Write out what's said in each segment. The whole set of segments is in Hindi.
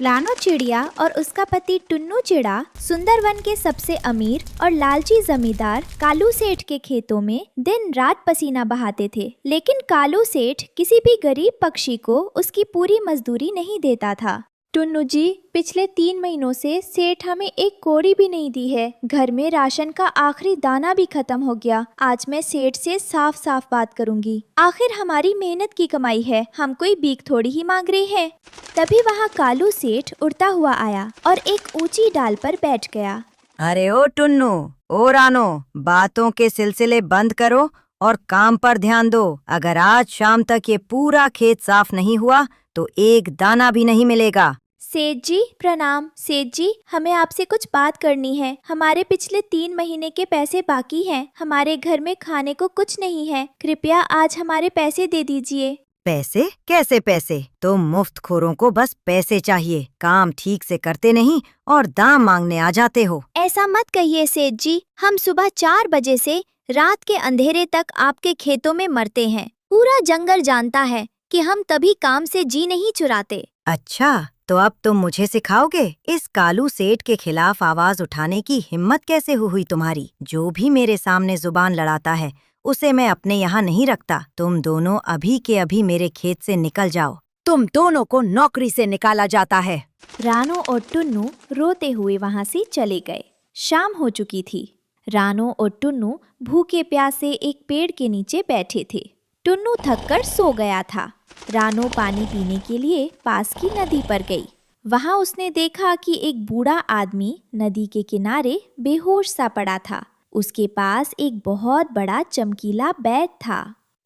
रानो चिड़िया और उसका पति टुन्नू चिड़ा सुंदरवन के सबसे अमीर और लालची जमींदार कालू सेठ के खेतों में दिन रात पसीना बहाते थे। लेकिन कालू सेठ किसी भी गरीब पक्षी को उसकी पूरी मजदूरी नहीं देता था। टुन्नू जी, पिछले 3 महीनों से सेठ हमें एक कौड़ी भी नहीं दी है। घर में राशन का आखिरी दाना भी खत्म हो गया। आज मैं सेठ से साफ साफ बात करूंगी। आखिर हमारी मेहनत की कमाई है, हम कोई भीख थोड़ी ही मांग रहे हैं। तभी वहाँ कालू सेठ उड़ता हुआ आया और एक ऊंची डाल पर बैठ गया। अरे ओ टुन्नू, ओ रानो, बातों के सिलसिले बंद करो और काम पर ध्यान दो। अगर आज शाम तक ये पूरा खेत साफ नहीं हुआ तो एक दाना भी नहीं मिलेगा। सेठ जी प्रणाम। सेठ जी, हमें आपसे कुछ बात करनी है। हमारे पिछले 3 महीने के पैसे बाकी हैं। हमारे घर में खाने को कुछ नहीं है। कृपया आज हमारे पैसे दे दीजिए। पैसे? कैसे पैसे? तुम मुफ्तखोरों को बस पैसे चाहिए, काम ठीक से करते नहीं और दाम मांगने आ जाते हो। ऐसा मत कहिए सेठ जी, हम सुबह 4 बजे से रात के अंधेरे तक आपके खेतों में मरते हैं। पूरा जंगल जानता है कि हम तभी काम से जी नहीं चुराते। अच्छा, तो अब तुम मुझे सिखाओगे? इस कालू सेठ के खिलाफ आवाज उठाने की हिम्मत कैसे हुई तुम्हारी? जो भी मेरे सामने जुबान लड़ाता है उसे मैं अपने यहाँ नहीं रखता। तुम दोनों अभी के अभी मेरे खेत से निकल जाओ। तुम दोनों को नौकरी से निकाला जाता है। रानो और टुन्नू रोते हुए वहाँ से चले गए। शाम हो चुकी थी। रानो और टुन्नू भूखे प्यासे एक पेड़ के नीचे बैठे थे। टुन्नू थककर सो गया था। रानो पानी पीने के लिए पास की नदी पर गई। वहाँ उसने देखा कि एक बूढ़ा आदमी नदी के किनारे बेहोश सा पड़ा था। उसके पास एक बहुत बड़ा चमकीला बैग था।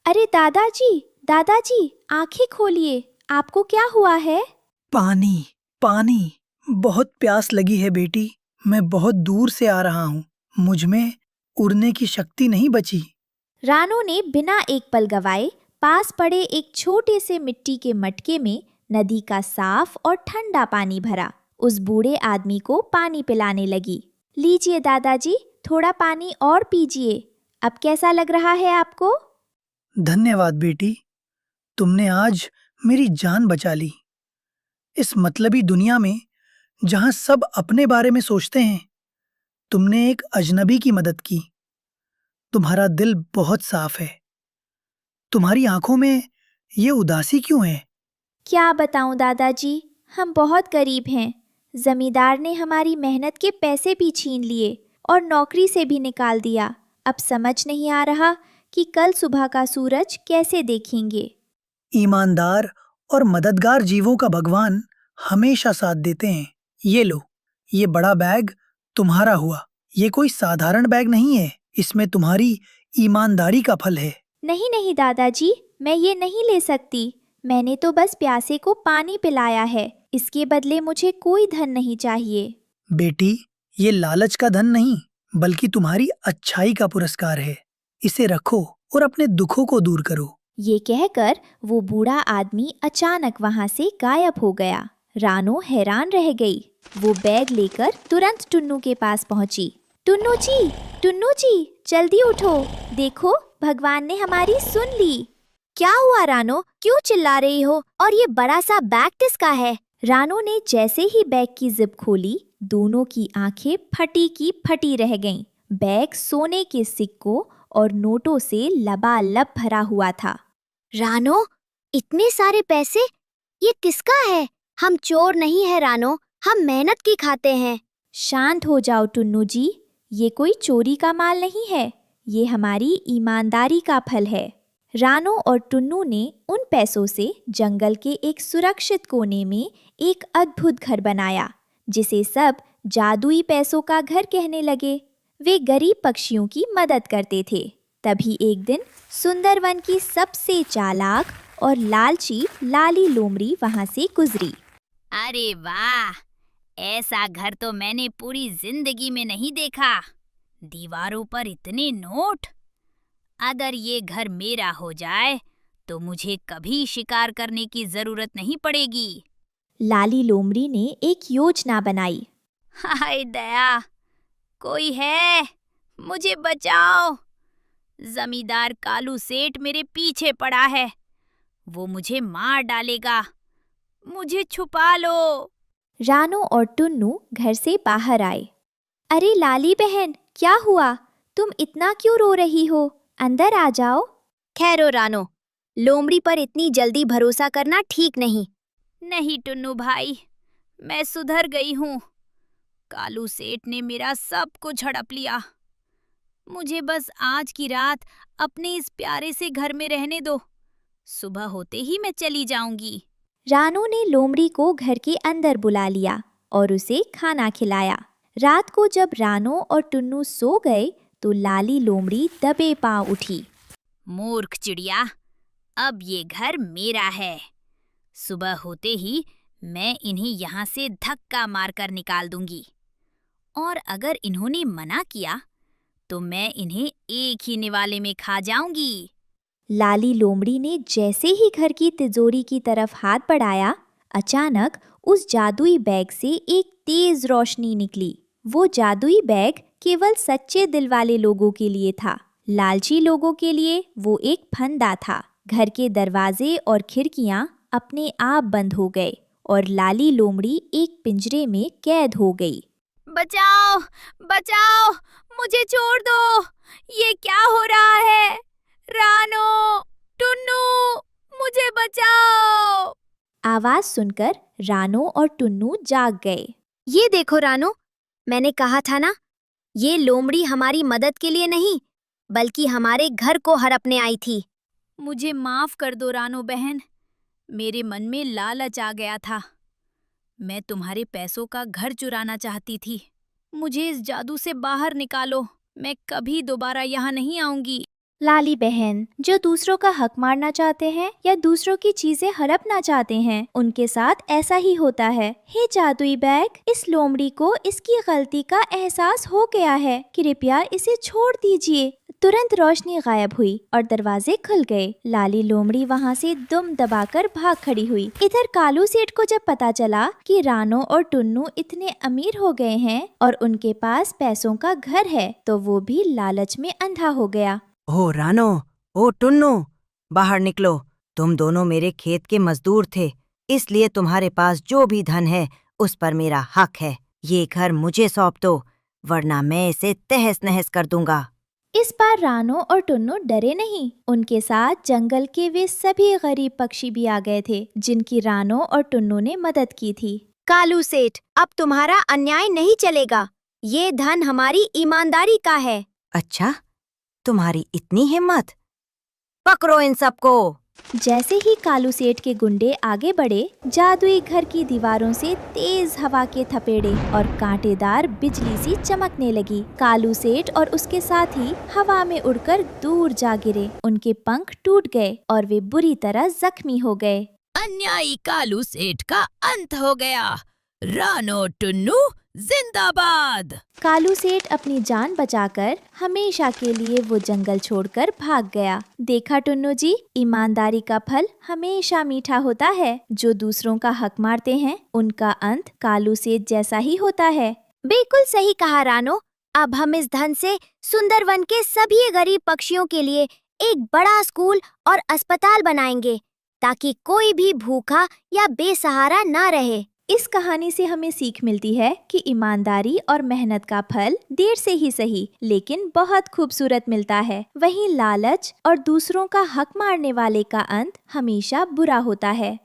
अरे दादाजी, आंखें खोलिए, आपको क्या हुआ है? पानी, पानी, बहुत प्यास लगी है बेटी। मैं बहुत दूर से आ रहा हूँ। मुझ में उड़ने की शक्ति नहीं बची। रानो ने बिना एक पल गवाए पास पड़े एक छोटे से मिट्टी के मटके में नदी का साफ और ठंडा पानी भरा। उस बूढ़े आदमी को पानी पिलाने लगी। लीजिए दादाजी, थोड़ा पानी और पीजिए। अब कैसा लग रहा है आपको? धन्यवाद बेटी, तुमने आज मेरी जान बचा ली। इस मतलबी दुनिया में जहाँ सब अपने बारे में सोचते हैं, तुमने एक अजनबी की मदद की। तुम्हारा दिल बहुत साफ है। तुम्हारी आंखों में ये उदासी क्यों है? क्या बताऊं दादाजी, हम बहुत गरीब हैं। जमींदार ने हमारी मेहनत के पैसे भी छीन लिए और नौकरी से भी निकाल दिया। अब समझ नहीं आ रहा कि कल सुबह का सूरज कैसे देखेंगे। ईमानदार और मददगार जीवों का भगवान हमेशा साथ देते हैं। ये लो, ये बड़ा बैग तुम्हारा हुआ। ये कोई साधारण बैग नहीं है, इसमें तुम्हारी ईमानदारी का फल है। नहीं दादाजी, मैं ये नहीं ले सकती। मैंने तो बस प्यासे को पानी पिलाया है। इसके बदले मुझे कोई धन नहीं चाहिए। बेटी, ये लालच का धन नहीं, बल्कि तुम्हारी अच्छाई का पुरस्कार है। इसे रखो और अपने दुखों को दूर करो। ये कहकर वो बूढ़ा आदमी अचानक वहाँ से गायब हो गया। रानो हैरान रह गई। वो बैग लेकर तुरंत टुन्नू के पास पहुँची। टुन्नू जी, जल्दी उठो। देखो, भगवान ने हमारी सुन ली। क्या हुआ रानो, क्यों चिल्ला रही हो? और ये बड़ा सा बैग किसका है? रानो ने जैसे ही बैग की जिप खोली, दोनों की आंखें फटी की फटी रह गईं। बैग सोने के सिक्कों और नोटों से लबालब भरा हुआ था। रानो, इतने सारे पैसे, ये किसका है? हम चोर नहीं है रानो, हम मेहनत की खाते हैं। शांत हो जाओ टुन्नू जी, ये कोई चोरी का माल नहीं है। ये हमारी ईमानदारी का फल है। रानो और टुन्नू ने उन पैसों से जंगल के एक सुरक्षित कोने में एक अद्भुत घर बनाया, जिसे सब जादुई पैसों का घर कहने लगे। वे गरीब पक्षियों की मदद करते थे। तभी एक दिन सुंदरवन की सबसे चालाक और लालची लाली लोमड़ी वहां से गुजरी। अरे वाह, ऐसा घर तो मैंने पूरी जिंदगी में नहीं देखा। दीवारों पर इतने नोट। अगर ये घर मेरा हो जाए तो मुझे कभी शिकार करने की जरूरत नहीं पड़ेगी। लाली लोमड़ी ने एक योजना बनाई। हाय दया, कोई है? मुझे बचाओ। जमींदार कालू सेठ मेरे पीछे पड़ा है। वो मुझे मार डालेगा। मुझे छुपा लो। रानो और टुन्नू घर से बाहर आए। अरे लाली बहन, क्या हुआ? तुम इतना क्यों रो रही हो? अंदर आ जाओ। खैरो रानो, लोमड़ी पर इतनी जल्दी भरोसा करना ठीक नहीं। नहीं टुन्नू भाई, मैं सुधर गई हूँ। कालू सेठ ने मेरा सब कुछ हड़प लिया। मुझे बस आज की रात अपने इस प्यारे से घर में रहने दो। सुबह होते ही मैं चली जाऊंगी। रानो ने लोमड़ी को घर के अंदर बुला लिया और उसे खाना खिलाया। रात को जब रानो और टुन्नू सो गए तो लाली लोमड़ी दबे पांव उठी। मूर्ख चिड़िया, अब ये घर मेरा है। सुबह होते ही मैं इन्हें यहाँ से धक्का मारकर निकाल दूंगी। और अगर इन्होंने मना किया तो मैं इन्हें एक ही निवाले में खा जाऊंगी। लाली लोमड़ी ने जैसे ही घर की तिजोरी की तरफ हाथ बढ़ाया, अचानक उस जादुई बैग से एक तेज रोशनी निकली। वो जादुई बैग केवल सच्चे दिल वाले लोगों के लिए था। लालची लोगों के लिए वो एक फंदा था। घर के दरवाजे और खिड़कियां अपने आप बंद हो गए और लाली लोमड़ी एक पिंजरे में कैद हो गई। बचाओ, बचाओ, मुझे छोड़ दो। ये क्या हो रहा है? रानो, टुन्नू, मुझे बचाओ। आवाज सुनकर रानो और टुन्नू जाग गए। ये देखो रानो, मैंने कहा था ना, ये लोमड़ी हमारी मदद के लिए नहीं बल्कि हमारे घर को हड़पने आई थी। मुझे माफ कर दो रानो बहन, मेरे मन में लालच आ गया था। मैं तुम्हारे पैसों का घर चुराना चाहती थी। मुझे इस जादू से बाहर निकालो। मैं कभी दोबारा यहाँ नहीं आऊंगी। लाली बहन, जो दूसरों का हक मारना चाहते हैं या दूसरों की चीजें हड़पना चाहते हैं, उनके साथ ऐसा ही होता है। हे जादुई बैग, इस लोमड़ी को इसकी गलती का एहसास हो गया है। कृपया इसे छोड़ दीजिए। तुरंत रोशनी गायब हुई और दरवाजे खुल गए। लाली लोमड़ी वहाँ से दुम दबाकर भाग खड़ी हुई। इधर कालू सेठ को जब पता चला कि रानो और टुन्नू इतने अमीर हो गए हैं और उनके पास पैसों का घर है, तो वो भी लालच में अंधा हो गया। ओ रानो, ओ टुन्नू, बाहर निकलो। तुम दोनों मेरे खेत के मजदूर थे, इसलिए तुम्हारे पास जो भी धन है उस पर मेरा हक है। ये घर मुझे सौंप दो, वरना मैं इसे तहस नहस कर दूंगा। इस बार रानो और टुन्नू डरे नहीं। उनके साथ जंगल के वे सभी गरीब पक्षी भी आ गए थे जिनकी रानो और टुन्नू ने मदद की थी। कालू सेठ, अब तुम्हारा अन्याय नहीं चलेगा। ये धन हमारी ईमानदारी का है। अच्छा, तुम्हारी इतनी हिम्मत? पकड़ो इन सबको। जैसे ही कालू सेठ के गुंडे आगे बढ़े, जादुई घर की दीवारों से तेज हवा के थपेड़े और कांटेदार बिजली सी चमकने लगी। कालू सेठ और उसके साथी हवा में उड़कर दूर जा गिरे। उनके पंख टूट गए और वे बुरी तरह जख्मी हो गए। अन्यायी कालू सेठ का अंत हो गया। रानो टुन्नू जिंदाबाद। कालू सेठ अपनी जान बचाकर हमेशा के लिए वो जंगल छोड़कर भाग गया। देखा टुन्नू जी, ईमानदारी का फल हमेशा मीठा होता है। जो दूसरों का हक मारते हैं, उनका अंत कालू सेठ जैसा ही होता है। बिल्कुल सही कहा रानो। अब हम इस धन से सुंदरवन के सभी गरीब पक्षियों के लिए एक बड़ा स्कूल और अस्पताल बनाएंगे, ताकि कोई भी भूखा या बेसहारा ना रहे। इस कहानी से हमें सीख मिलती है कि ईमानदारी और मेहनत का फल देर से ही सही, लेकिन बहुत खूबसूरत मिलता है। वहीं लालच और दूसरों का हक मारने वाले का अंत हमेशा बुरा होता है।